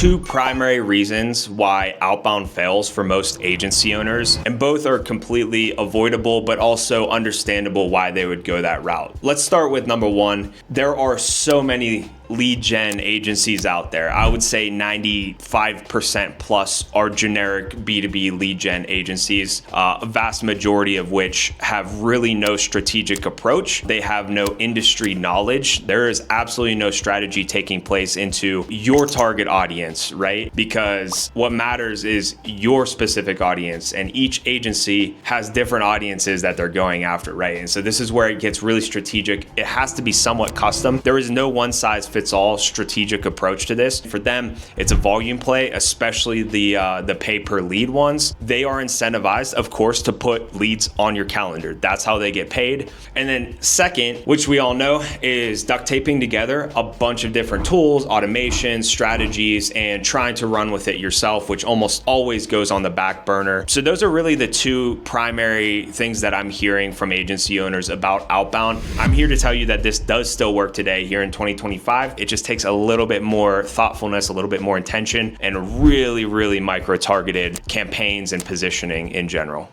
two primary reasons why outbound fails for most agency owners, and both are completely avoidable, but also understandable why they would go that route. Let's start with number one. There are so many lead gen agencies out there. I would say 95% plus are generic B2B lead gen agencies, a vast majority of which have really no strategic approach. They have no industry knowledge. There is absolutely no strategy taking place into your target audience, right? Because what matters is your specific audience, and each agency has different audiences that they're going after, right? And so this is where it gets really strategic. It has to be somewhat custom. There is no one size fits all strategic approach to this. For them, it's a volume play, especially the pay per lead ones. They are incentivized, of course, to put leads on your calendar. That's how they get paid. And then second, which we all know, is duct taping together a bunch of different tools, automation, strategies, and trying to run with it yourself, which almost always goes on the back burner. So those are really the two primary things that I'm hearing from agency owners about outbound. I'm here to tell you that this does still work today here in 2025. It just takes a little bit more thoughtfulness, a little bit more intention, and really, really micro-targeted campaigns and positioning in general.